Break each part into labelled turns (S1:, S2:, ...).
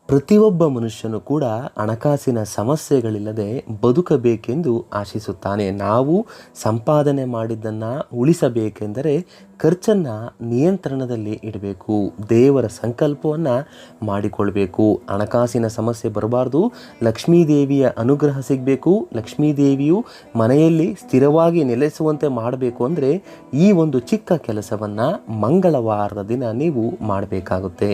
S1: ಪ್ರತಿಯೊಬ್ಬ ಮನುಷ್ಯನು ಕೂಡ ಹಣಕಾಸಿನ ಸಮಸ್ಯೆಗಳಿಲ್ಲದೆ ಬದುಕಬೇಕೆಂದು ಆಶಿಸುತ್ತಾನೆ. ನಾವು ಸಂಪಾದನೆ ಮಾಡಿದ್ದನ್ನು ಉಳಿಸಬೇಕೆಂದರೆ ಖರ್ಚನ್ನು ನಿಯಂತ್ರಣದಲ್ಲಿ ಇಡಬೇಕು, ದೇವರ ಸಂಕಲ್ಪವನ್ನು ಮಾಡಿಕೊಳ್ಬೇಕು. ಹಣಕಾಸಿನ ಸಮಸ್ಯೆ ಬರಬಾರ್ದು, ಲಕ್ಷ್ಮೀದೇವಿಯ ಅನುಗ್ರಹ ಸಿಗಬೇಕು, ಲಕ್ಷ್ಮೀದೇವಿಯು ಮನೆಯಲ್ಲಿ ಸ್ಥಿರವಾಗಿ ನೆಲೆಸುವಂತೆ ಮಾಡಬೇಕು ಅಂದರೆ ಈ ಒಂದು ಚಿಕ್ಕ ಕೆಲಸವನ್ನು ಮಂಗಳವಾರದ ದಿನ ನೀವು ಮಾಡಬೇಕಾಗುತ್ತೆ.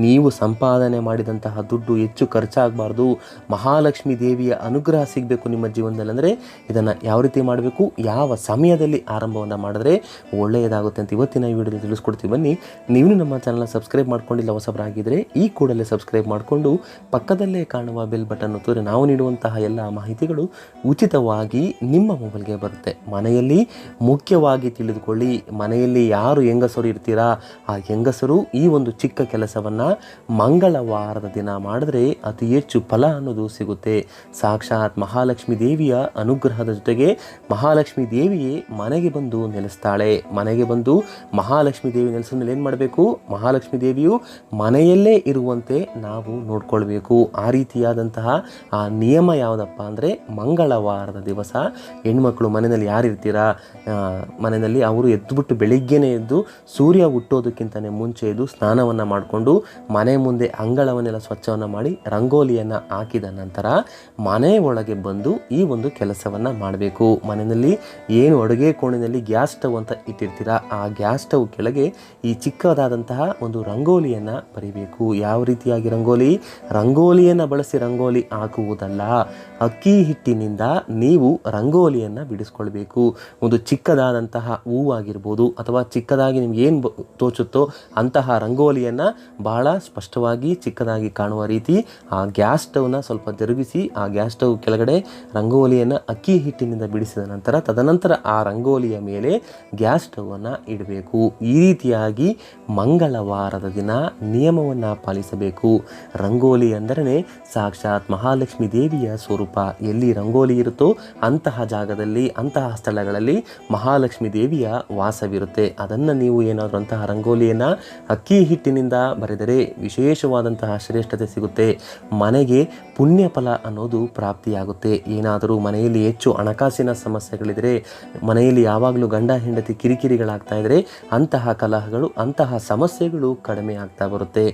S1: ನೀವು ಸಂಪಾದನೆ ಮಾಡಿದಂತಹ ದುಡ್ಡು ಹೆಚ್ಚು ಖರ್ಚಾಗಬಾರ್ದು, ಮಹಾಲಕ್ಷ್ಮೀ ದೇವಿಯ ಅನುಗ್ರಹ ಸಿಗಬೇಕು ನಿಮ್ಮ ಜೀವನದಲ್ಲಿ ಅಂದರೆ ಇದನ್ನು ಯಾವ ರೀತಿ ಮಾಡಬೇಕು, ಯಾವ ಸಮಯದಲ್ಲಿ ಆರಂಭವನ್ನು ಮಾಡಿದ್ರೆ ಒಳ್ಳೆಯದಾಗುತ್ತೆ ಅಂತ ಇವತ್ತಿನ ಈ ವಿಡಿಯೋದಲ್ಲಿ ತಿಳಿಸ್ಕೊಡ್ತೀವಿ. ಬನ್ನಿ. ನೀವು ನಮ್ಮ ಚಾನಲ್ನ ಸಬ್ಸ್ಕ್ರೈಬ್ ಮಾಡ್ಕೊಂಡಿಲ್ಲ ಹೊಸಬರಾಗಿದ್ದರೆ ಈ ಕೂಡಲೇ ಸಬ್ಸ್ಕ್ರೈಬ್ ಮಾಡಿಕೊಂಡು ಪಕ್ಕದಲ್ಲೇ ಕಾಣುವ ಬೆಲ್ ಬಟನ್ ಒತ್ತಿದ್ರೆ ನಾವು ನೀಡುವಂತಹ ಎಲ್ಲ ಮಾಹಿತಿಗಳು ಉಚಿತವಾಗಿ ನಿಮ್ಮ ಮೊಬೈಲ್ಗೆ ಬರುತ್ತೆ. ಮನೆಯಲ್ಲಿ ಮುಖ್ಯವಾಗಿ ತಿಳಿದುಕೊಳ್ಳಿ, ಮನೆಯಲ್ಲಿ ಯಾರು ಹೆಂಗಸರು ಇರ್ತೀರಾ ಆ ಹೆಂಗಸರು ಈ ಒಂದು ಚಿಕ್ಕ ಕೆಲಸವನ್ನು ಮಂಗಳವಾರದ ದಿನ ಮಾಡಿದ್ರೆ ಅತಿ ಹೆಚ್ಚು ಫಲ ಅನ್ನೋದು ಸಿಗುತ್ತೆ. ಸಾಕ್ಷಾತ್ ಮಹಾಲಕ್ಷ್ಮೀ ದೇವಿಯ ಅನುಗ್ರಹದ ಜೊತೆಗೆ ಮಹಾಲಕ್ಷ್ಮೀ ದೇವಿಯೇ ಮನೆಗೆ ಬಂದು ನೆಲೆಸ್ತಾಳೆ. ಮನೆಗೆ ಬಂದು ಮಹಾಲಕ್ಷ್ಮೀ ದೇವಿ ನೆಲೆಸಿದ ಮೇಲೆ ಏನು ಮಾಡಬೇಕು, ಮಹಾಲಕ್ಷ್ಮೀ ದೇವಿಯು ಮನೆಯಲ್ಲೇ ಇರುವಂತೆ ನಾವು ನೋಡ್ಕೊಳ್ಬೇಕು. ಆ ರೀತಿಯಾದಂತಹ ಆ ನಿಯಮ ಯಾವುದಪ್ಪ ಅಂದರೆ ಮಂಗಳವಾರದ ದಿವಸ ಹೆಣ್ಮಕ್ಳು ಮನೆಯಲ್ಲಿ ಯಾರಿರ್ತೀರಾ ಮನೆಯಲ್ಲಿ ಅವರು ಎದ್ದುಬಿಟ್ಟು ಬೆಳಿಗ್ಗೆನೇ ಎದ್ದು ಸೂರ್ಯ ಹುಟ್ಟೋದಕ್ಕಿಂತಲೇ ಮುಂಚೆ ಎದ್ದು ಸ್ನಾನವನ್ನು ಮಾಡಿಕೊಂಡು ಮನೆ ಮುಂದೆ ಅಂಗಳವನ್ನೆಲ್ಲ ಸ್ವಚ್ಛವನ್ನು ಮಾಡಿ ರಂಗೋಲಿಯನ್ನು ಹಾಕಿದ ನಂತರ ಮನೆ ಒಳಗೆ ಬಂದು ಈ ಒಂದು ಕೆಲಸವನ್ನು ಮಾಡಬೇಕು. ಮನೆಯಲ್ಲಿ ಏನು ಅಡುಗೆ ಕೋಣೆಯಲ್ಲಿ ಗ್ಯಾಸ್ ಸ್ಟವ್ ಅಂತ ಇಟ್ಟಿರ್ತೀರಾ ಆ ಗ್ಯಾಸ್ ಸ್ಟವ್ ಕೆಳಗೆ ಈ ಚಿಕ್ಕದಾದಂತಹ ಒಂದು ರಂಗೋಲಿಯನ್ನು ಬರೀಬೇಕು. ಯಾವ ರೀತಿಯಾಗಿ ರಂಗೋಲಿಯನ್ನು ಬಳಸಿ ರಂಗೋಲಿ ಹಾಕುವುದಲ್ಲ, ಅಕ್ಕಿ ಹಿಟ್ಟಿನಿಂದ ನೀವು ರಂಗೋಲಿಯನ್ನು ಬಿಡಿಸ್ಕೊಳ್ಬೇಕು. ಒಂದು ಚಿಕ್ಕದಾದಂತಹ ಹೂವಾಗಿರ್ಬೋದು ಅಥವಾ ಚಿಕ್ಕದಾಗಿ ನಿಮ್ಗೆ ಏನು ತೋಚುತ್ತೋ ಅಂತಹ ರಂಗೋಲಿಯನ್ನು ಬಹಳ ಸ್ಪಷ್ಟವಾಗಿ ಚಿಕ್ಕದಾಗಿ ಕಾಣುವ ರೀತಿ ಆ ಗ್ಯಾಸ್ ಸ್ಟವ್ನ ಸ್ವಲ್ಪ ತಿರುಗಿಸಿ ಆ ಗ್ಯಾಸ್ ಸ್ಟವ್ ಕೆಳಗಡೆ ರಂಗೋಲಿಯನ್ನು ಅಕ್ಕಿ ಹಿಟ್ಟಿನಿಂದ ಬಿಡಿಸಿದ ನಂತರ ತದನಂತರ ಆ ರಂಗೋಲಿಯ ಮೇಲೆ ಗ್ಯಾಸ್ ಸ್ಟವನ್ನು ಇಡಬೇಕು. ಈ ರೀತಿಯಾಗಿ ಮಂಗಳವಾರದ ದಿನ ನಿಯಮವನ್ನು ಪಾಲಿಸಬೇಕು. ರಂಗೋಲಿ ಅಂದರೆ ಸಾಕ್ಷಾತ್ ಮಹಾಲಕ್ಷ್ಮೀ ದೇವಿಯ ಸ್ವರೂಪ. ಎಲ್ಲಿ ರಂಗೋಲಿ ಇರುತ್ತೋ ಅಂತಹ ಜಾಗದಲ್ಲಿ ಅಂತಹ ಸ್ಥಳಗಳಲ್ಲಿ ಮಹಾಲಕ್ಷ್ಮೀ ದೇವಿಯ ವಾಸವಿರುತ್ತೆ. ಅದನ್ನು ನೀವು ಏನಾದರೂ ಅಂತಹ ರಂಗೋಲಿಯನ್ನು ಅಕ್ಕಿ ಹಿಟ್ಟಿನಿಂದ ಬರೆದರೆ ವಿಶೇಷವಾದಂತಹ ಶ್ರೇಷ್ಠತೆ ಸಿಗುತ್ತೆ. ಮನೆಗೆ ಪುಣ್ಯ ಫಲ ಅನ್ನೋದು ಪ್ರಾಪ್ತಿಯಾಗುತ್ತೆ. ಏನಾದರೂ ಮನೆಯಲ್ಲಿ ಹೆಚ್ಚು ಹಣಕಾಸಿನ ಸಮಸ್ಯೆಗಳಿದ್ರೆ, ಮನೆಯಲ್ಲಿ ಯಾವಾಗಲೂ ಗಂಡ ಹೆಂಡತಿ ಕಿರಿಕಿರಿಗಳಾಗ್ತಾ ಇದ್ದರೆ ಅಂತಹ ಕಲಹಗಳು ಅಂತಹ ಸಮಸ್ಯೆಗಳು ಕಡಿಮೆ ಆಗ್ತಾ ಬರುತ್ತೆ.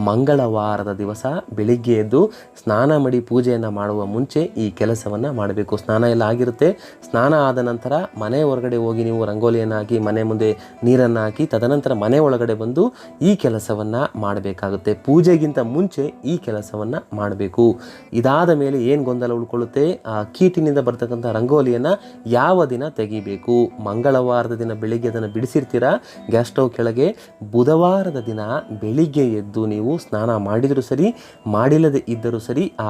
S1: ಮಂಗಳವಾರದ ದಿವಸ ಬೆಳಿಗ್ಗೆ ಎದ್ದು ಸ್ನಾನ ಮಾಡಿ ಪೂಜೆಯನ್ನು ಮಾಡುವ ಮುಂಚೆ ಈ ಕೆಲಸವನ್ನು ಮಾಡಬೇಕು. ಸ್ನಾನ ಎಲ್ಲ ಆಗಿರುತ್ತೆ. ಸ್ನಾನ ಆದ ನಂತರ ಮನೆ ಹೊರಗಡೆ ಹೋಗಿ ನೀವು ರಂಗೋಲಿಯನ್ನು ಹಾಕಿ ಮನೆ ಮುಂದೆ ನೀರನ್ನು ಹಾಕಿ ತದನಂತರ ಮನೆ ಒಳಗಡೆ ಬಂದು ಈ ಕೆಲಸವನ್ನು ಮಾಡಬೇಕಾಗುತ್ತೆ. ಪೂಜೆಗಿಂತ ಮುಂಚೆ ಈ ಕೆಲಸವನ್ನು ಮಾಡಬೇಕು. ಇದಾದ ಮೇಲೆ ಏನು ಗೊಂದಲ ಉಳ್ಕೊಳ್ಳುತ್ತೆ, ಆ ಕೀಟಿನಿಂದ ಬರ್ತಕ್ಕಂಥ ರಂಗೋಲಿಯನ್ನು ಯಾವ ದಿನ ತೆಗಿಬೇಕು. ಮಂಗಳವಾರದ ದಿನ ಬೆಳಿಗ್ಗೆ ಅದನ್ನು ಬಿಡಿಸಿರ್ತೀರಾ ಗ್ಯಾಸ್ ಸ್ಟವ್ ಕೆಳಗೆ, ಬುಧವಾರದ ದಿನ ಬೆಳಿಗ್ಗೆ ಎದ್ದು ನೀವು ಸ್ನಾನ ಮಾಡಿದರೂ ಸರಿ ಮಾಡಿಲ್ಲದೆ ಇದ್ದರೂ ಸರಿ ಆ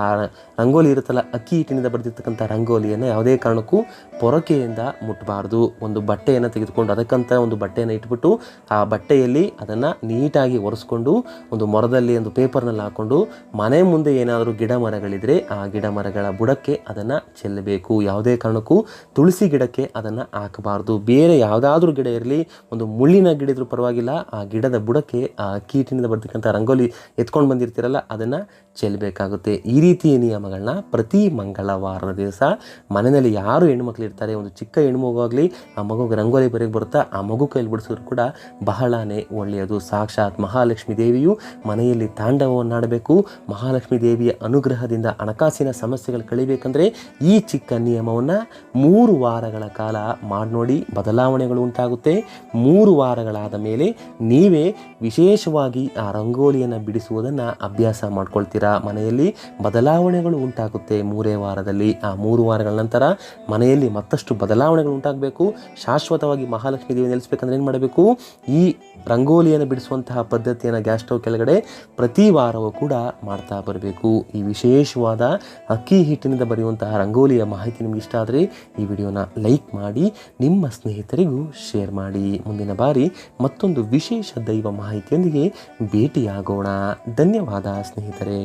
S1: ರಂಗೋಲಿ ಇರುತ್ತಲ್ಲ ಅಕ್ಕಿ ಹಿಟ್ಟಿನಿಂದ ಬರೆದಿರ್ತಕ್ಕಂಥ ರಂಗೋಲಿಯನ್ನು ಯಾವುದೇ ಕಾರಣಕ್ಕೂ ಪೊರಕೆಯಿಂದ ಮುಟ್ಟಬಾರ್ದು. ಒಂದು ಬಟ್ಟೆಯನ್ನು ತೆಗೆದುಕೊಂಡು ಅದಕ್ಕಂತ ಒಂದು ಬಟ್ಟೆಯನ್ನು ಇಟ್ಬಿಟ್ಟು ಆ ಬಟ್ಟೆಯಲ್ಲಿ ಅದನ್ನು ನೀಟಾಗಿ ಒರೆಸ್ಕೊಂಡು ಒಂದು ಮೊರದಲ್ಲಿ ಒಂದು ಪೇಪರ್ನಲ್ಲಿ ಹಾಕ್ಕೊಂಡು ಮನೆ ಮುಂದೆ ಏನಾದರೂ ಗಿಡ ಮರಗಳಿದ್ರೆ ಆ ಗಿಡ ಮರಗಳ ಬುಡಕ್ಕೆ ಅದನ್ನು ಚೆಲ್ಲಬೇಕು. ಯಾವುದೇ ಕಾರಣಕ್ಕೂ ತುಳಸಿ ಗಿಡಕ್ಕೆ ಅದನ್ನು ಹಾಕಬಾರ್ದು. ಬೇರೆ ಯಾವುದಾದ್ರೂ ಗಿಡ ಇರಲಿ, ಒಂದು ಮುಳ್ಳಿನ ಗಿಡ ಇದ್ರೂ ಪರವಾಗಿಲ್ಲ, ಆ ಗಿಡದ ಬುಡಕ್ಕೆ ಆ ಕೀಟಿನಿಂದ ಬರ್ತಕ್ಕಂಥ ರಂಗೋಲಿ ಎತ್ಕೊಂಡು ಬಂದಿರ್ತೀರಲ್ಲ ಅದನ್ನು ಚೆಲ್ಲಬೇಕಾಗುತ್ತೆ. ಈ ರೀತಿಯ ನಿಯಮಗಳನ್ನ ಪ್ರತಿ ಮಂಗಳವಾರದ ದಿವಸ ಮನೆಯಲ್ಲಿ ಯಾರು ಹೆಣ್ಮಕ್ಳು ಇರ್ತಾರೆ, ಒಂದು ಚಿಕ್ಕ ಹೆಣ್ಮಗುವಾಗಲಿ ಆ ಮಗುಗೆ ರಂಗೋಲಿ ಬರೆಯಕ್ಕೆ ಬರುತ್ತಾ ಆ ಮಗು ಕೈಲಿ ಬಿಡಿಸಿದ್ರು ಕೂಡ ಬಹಳನೇ ಒಳ್ಳೆಯದು. ಸಾಕ್ಷಾತ್ ಮಹಾಲಕ್ಷ್ಮೀ ದೇವಿಯು ಮನೆಯಲ್ಲಿ ತಾಂಡವವನ್ನು ಆಡಬೇಕು. ಮಹಾಲಕ್ಷ್ಮೀ ದೇವಿಯ ಅನುಗ್ರಹದಿಂದ ಹಣಕಾಸಿನ ಸಮಸ್ಯೆಗಳು ಕಳಿಬೇಕಂದ್ರೆ ಈ ಚಿಕ್ಕ ನಿಯಮವನ್ನು 3 ವಾರಗಳ ಕಾಲ ಮಾಡಿ ನೋಡಿ, ಬದಲಾವಣೆಗಳು ಉಂಟಾಗುತ್ತೆ. 3 ವಾರಗಳಾದ ಮೇಲೆ ನೀವೇ ವಿಶೇಷವಾಗಿ ಆ ರಂಗೋಲಿಯನ್ನು ಬಿಡಿಸುವುದನ್ನು ಅಭ್ಯಾಸ ಮಾಡ್ಕೊಳ್ತೀರಾ. ಮನೆಯಲ್ಲಿ ಬದಲಾವಣೆಗಳು ಉಂಟಾಗುತ್ತೆ 3 ವಾರದಲ್ಲಿ. ಆ 3 ವಾರಗಳ ನಂತರ ಮನೆಯಲ್ಲಿ ಮತ್ತಷ್ಟು ಬದಲಾವಣೆಗಳು ಉಂಟಾಗಬೇಕು. ಶಾಶ್ವತವಾಗಿ ಮಹಾಲಕ್ಷ್ಮೀ ದೇವಿ ನೆಲೆಸಬೇಕಂದ್ರೆ ಏನು ಮಾಡಬೇಕು, ಈ ರಂಗೋಲಿಯನ್ನು ಬಿಡಿಸುವಂತಹ ಪದ್ಧತಿಯನ್ನು ಗ್ಯಾಸ್ ಸ್ಟವ್ ಕೆಳಗಡೆ ಪ್ರತಿ ವಾರವೂ ಕೂಡ ಮಾಡ್ತಾ ಬರಬೇಕು. ಈ ವಿಶೇಷವಾದ ಅಕ್ಕಿ ಹಿಟ್ಟಿನಿಂದ ಬರೆಯುವಂತಹ ರಂಗೋಲಿಯ ಮಾಹಿತಿ ನಿಮ್ಗೆ ಇಷ್ಟ ಆದರೆ ಈ ವಿಡಿಯೋನ ಲೈಕ್ ಮಾಡಿ ನಿಮ್ಮ ಸ್ನೇಹಿತರಿಗೂ ಶೇರ್ ಮಾಡಿ. ಮುಂದಿನ ಬಾರಿ ಮತ್ತೊಂದು ವಿಶೇಷ ದೈವ ಮಾಹಿತಿಯೊಂದಿಗೆ ಭೇಟಿಯಾಗೋಣ. ಧನ್ಯವಾದ ಸ್ನೇಹಿತರೆ.